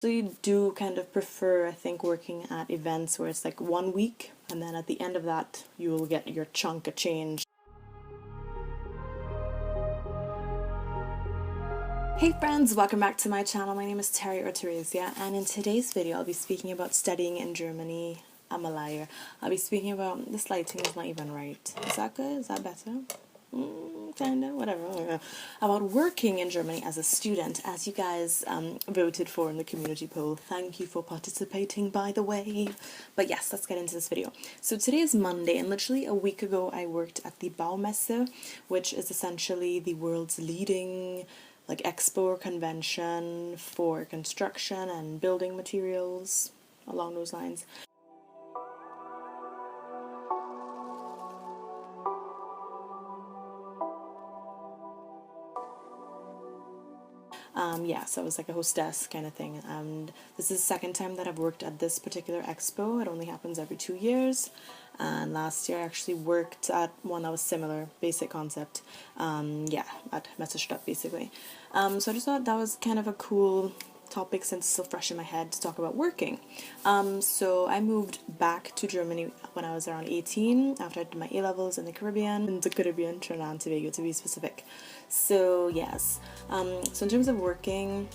So you do kind of prefer, I think, working at events where it's like 1 week, and then at the end of that you will get your chunk of change. Hey friends, welcome back to my channel. My name is Terry or Theresia, and in today's video I'll be speaking about studying in Germany. I'm a liar. I'll be speaking about, this lighting is not even right. Is that good? Is that better? Kinda, whatever. About working in Germany as a student, as you guys voted for in the community poll. Thank you for participating, by the way. But yes, let's get into this video. So today is Monday, and literally a week ago I worked at the Bau Messe, which is essentially the world's leading like Expo or convention for construction and building materials, along those lines. Yeah, so it was like a hostess kind of thing, and this is the second time that I've worked at this particular expo. It only happens every 2 years, and last year I actually worked at one that was similar, basic concept, yeah, at Messerstadt basically. So I just thought that was kind of a cool topic since it's so fresh in my head to talk about working. So I moved back to Germany when I was around 18 after I did my A-levels in the Caribbean, Trinidad and Tobago to be specific. So yes, so in terms of working,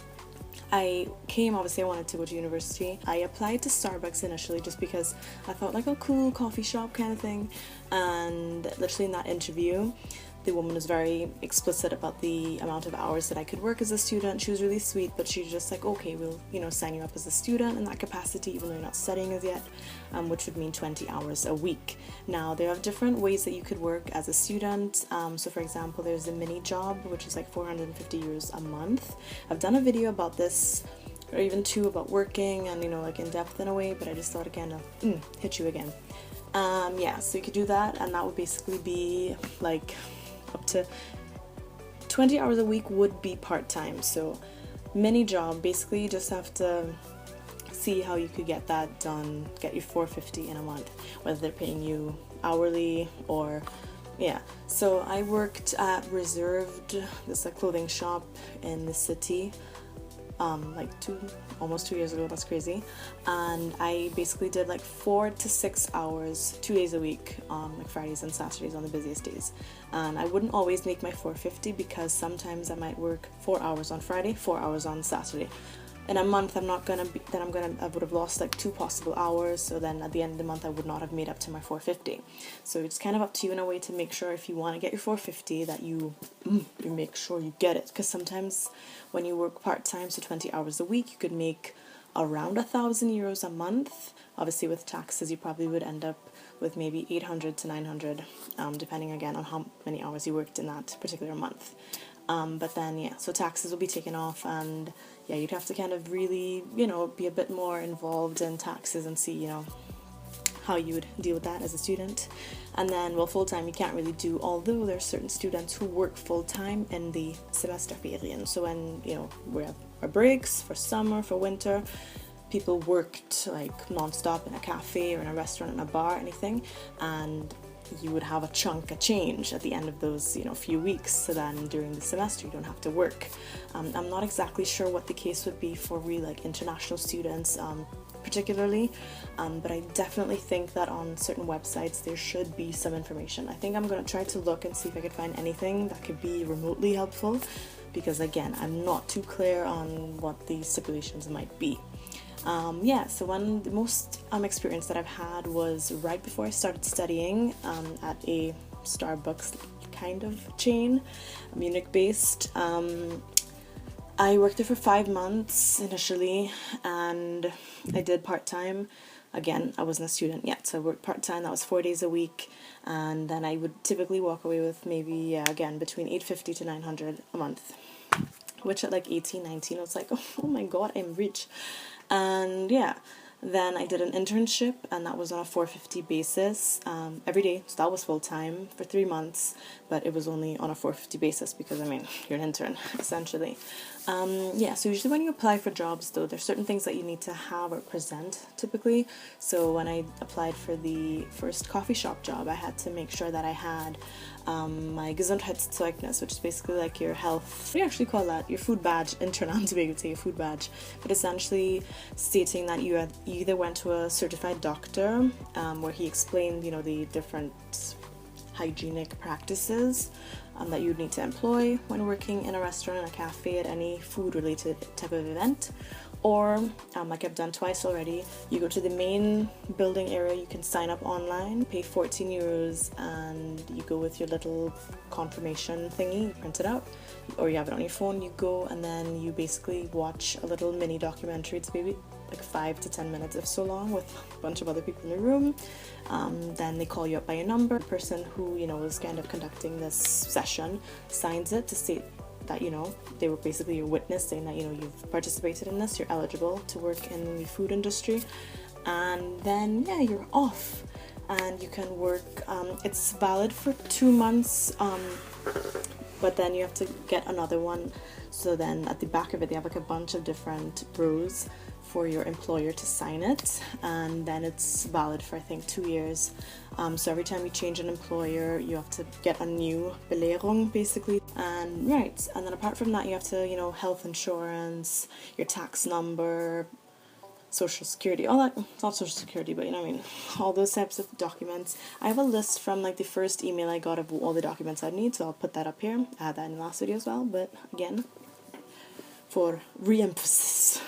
obviously I wanted to go to university. I applied to Starbucks initially just because I thought like a cool coffee shop kind of thing, and literally in that interview the woman was very explicit about the amount of hours that I could work as a student. She was really sweet, but she was just like, okay, we'll, sign you up as a student in that capacity, even though you're not studying as yet, which would mean 20 hours a week. Now, there are different ways that you could work as a student. So for example, there's the mini job, which is like 450 euros a month. I've done a video about this, or even two, about working and, like in depth in a way, but I just thought again, hit you again. Yeah, so you could do that, and that would basically be like up to 20 hours a week would be part-time. So mini job, basically you just have to see how you could get that done, get your 450 in a month, whether they're paying you hourly or yeah. So I worked at Reserved, this like clothing shop in the city, like almost 2 years ago. That's crazy. And I basically did like 4 to 6 hours 2 days a week, like Fridays and Saturdays on the busiest days. And I wouldn't always make my 450 because sometimes I might work 4 hours on Friday, 4 hours on Saturday. In a month I would have lost like 2 possible hours, so then at the end of the month I would not have made up to my 450. So it's kind of up to you in a way to make sure if you want to get your 450 that you make sure you get it, because sometimes when you work part-time, so 20 hours a week, you could make around 1,000 euros a month. Obviously with taxes you probably would end up with maybe 800 to 900, depending again on how many hours you worked in that particular month. But then yeah, so taxes will be taken off, and yeah, you'd have to kind of really, be a bit more involved in taxes and see, how you would deal with that as a student. And then, well, full-time you can't really do, although there are certain students who work full-time in the Semesterferien. So when, we have our breaks for summer, for winter, people worked like non-stop in a cafe or in a restaurant, in a bar, anything, and you would have a chunk of change at the end of those few weeks, so then during the semester you don't have to work. I'm not exactly sure what the case would be for really like international students particularly, but I definitely think that on certain websites there should be some information. I think I'm going to try to look and see if I could find anything that could be remotely helpful, because again, I'm not too clear on what the stipulations might be. Yeah, so the most experience that I've had was right before I started studying at a Starbucks kind of chain, Munich based. I worked there for 5 months initially, and I did part-time. Again, I wasn't a student yet, so I worked part-time. That was 4 days a week, and then I would typically walk away with maybe, again, between 850 to 900 a month, which at like 18, 19, I was like, oh my god, I'm rich. And yeah, then I did an internship, and that was on a 450 basis every day. So that was full-time for 3 months, but it was only on a 450 basis because, you're an intern, essentially. Yeah, so usually when you apply for jobs, though, there's certain things that you need to have or present typically. So when I applied for the first coffee shop job, I had to make sure that I had my Gesundheitszeugnis, which is basically like your health, what do you actually call that? Your food badge, internal to be able to say your food badge, but essentially stating that you either went to a certified doctor where he explained, the different hygienic practices that you'd need to employ when working in a restaurant, in a cafe, at any food related type of event, or like I've done twice already, you go to the main building area, you can sign up online, pay 14 euros, and you go with your little confirmation thingy, you print it out, or you have it on your phone, you go and then you basically watch a little mini documentary. It's maybe like 5 to 10 minutes if so long, with a bunch of other people in the room. Then they call you up by your number. The person who is kind of conducting this session signs it to state that they were basically your witness, saying that you've participated in this, you're eligible to work in the food industry, and then you're off and you can work. It's valid for 2 months, but then you have to get another one. So then at the back of it they have like a bunch of different rows for your employer to sign it, and then it's valid for I think 2 years. So every time you change an employer, you have to get a new Belehrung basically. And then apart from that, you have to health insurance, your tax number, social security, all that. It's not social security, but all those types of documents. I have a list from like the first email I got of all the documents I need, so I'll put that up here. I had that in the last video as well, but again, for re-emphasis,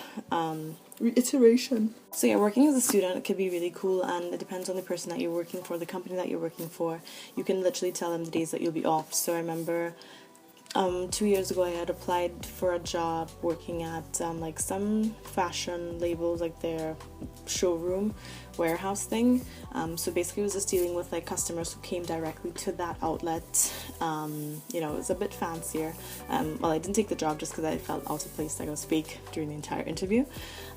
reiteration. So yeah, working as a student, it could be really cool, and it depends on the person that you're working for, the company that you're working for. You can literally tell them the days that you'll be off. So I remember 2 years ago I had applied for a job working at like some fashion labels, like their showroom warehouse thing. So basically it was just dealing with like customers who came directly to that outlet. It was a bit fancier. Well, I didn't take the job just because I felt out of place, like I was fake during the entire interview.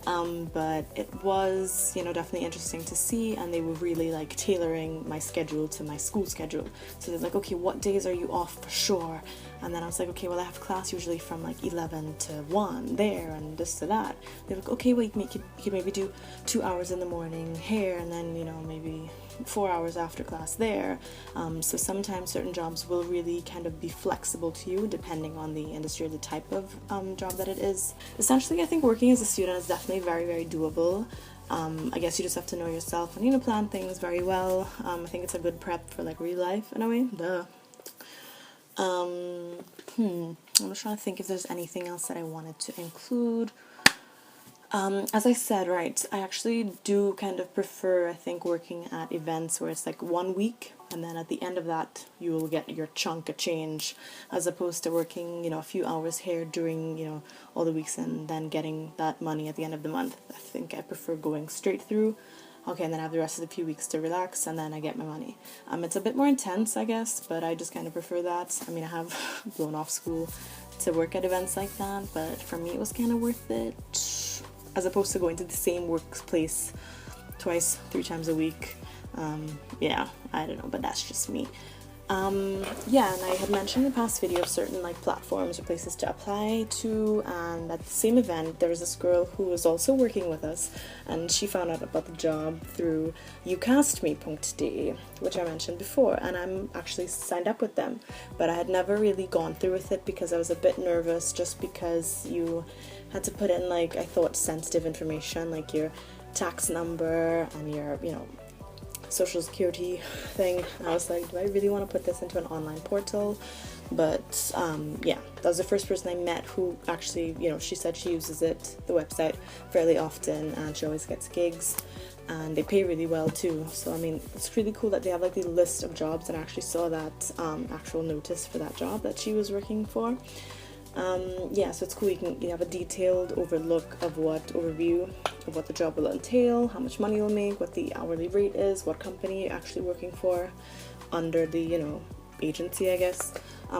But it was definitely interesting to see, and they were really like tailoring my schedule to my school schedule. So they're like, okay, what days are you off for sure? And then I was like, okay, well I have class usually from like 11 to 1 there and this to that. They're like, okay, well you can maybe do 2 hours in the morning here, and then maybe 4 hours after class there. So sometimes certain jobs will really kind of be flexible to you depending on the industry or the type of job that it is. Essentially, I think working as a student is definitely very, very doable. I guess you just have to know yourself and plan things very well. I think it's a good prep for like real life in a way. I'm just trying to think if there's anything else that I wanted to include. As I said, I actually do kind of prefer, I think, working at events where it's like 1 week, and then at the end of that you will get your chunk of change, as opposed to working a few hours here during all the weeks and then getting that money at the end of the month. I think I prefer going straight through. Okay, and then I have the rest of the few weeks to relax, and then I get my money. It's a bit more intense, I guess, but I just kind of prefer that. I have blown off school to work at events like that, but for me it was kind of worth it, as opposed to going to the same workplace 2-3 times a week. I don't know, but that's just me. And I had mentioned in the past video of certain like platforms or places to apply to, and at the same event there was this girl who was also working with us, and she found out about the job through ucastme.de, which I mentioned before, and I'm actually signed up with them, but I had never really gone through with it because I was a bit nervous, just because you had to put in like, I thought, sensitive information like your tax number and your social security thing. I was like, do I really want to put this into an online portal? But that was the first person I met who actually, she said she uses it, the website, fairly often, and she always gets gigs, and they pay really well too. So it's really cool that they have like the list of jobs, and I actually saw that actual notice for that job that she was working for. So it's cool. You have a detailed overview of what the job will entail, how much money you'll make, what the hourly rate is, what company you're actually working for under the agency, I guess.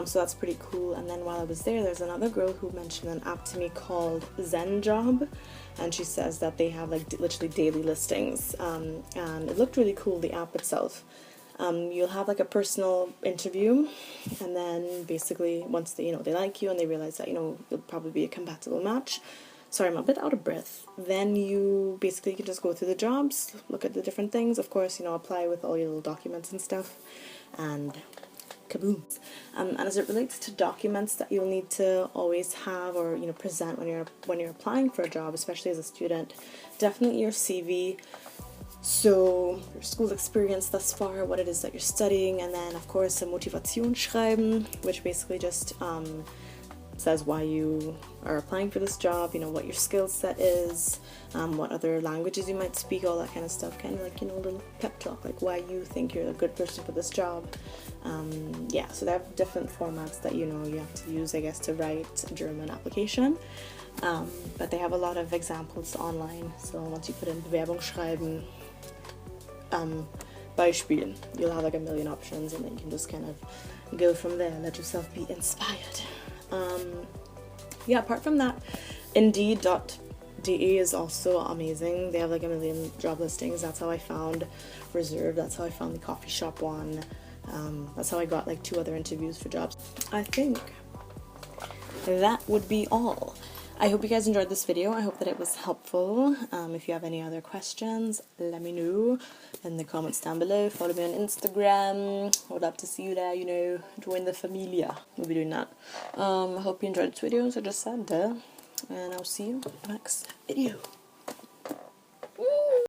So that's pretty cool. And then while I was there's another girl who mentioned an app to me called ZenJob, and she says that they have like literally daily listings, and it looked really cool, the app itself. You'll have like a personal interview, and then basically once they like you and they realize that you'll probably be a compatible match. Sorry, I'm a bit out of breath. Then you basically can just go through the jobs, look at the different things, of course, apply with all your little documents and stuff, and kaboom. And as it relates to documents that you'll need to always have or present when you're applying for a job, especially as a student, definitely your CV. So your school experience thus far, what it is that you're studying, and then of course a Motivationsschreiben, which basically just says why you are applying for this job, what your skill set is, what other languages you might speak, all that kind of stuff, kind of like, a little pep talk, like why you think you're a good person for this job. Yeah, so they have different formats that you have to use, I guess, to write a German application. But they have a lot of examples online, so once you put in Bewerbung schreiben, Beispiel, you'll have like a million options, and then you can just kind of go from there, let yourself be inspired. Yeah, apart from that, Indeed.de is also amazing. They have like a million job listings. That's how I found Reserve, that's how I found the coffee shop one. That's how I got like 2 other interviews for jobs. I think that would be all. I hope you guys enjoyed this video. I hope that it was helpful. If you have any other questions, let me know in the comments down below. Follow me on Instagram. I would love to see you there, join the familia. We'll be doing that. I hope you enjoyed this video, as I just said, and I'll see you in the next video.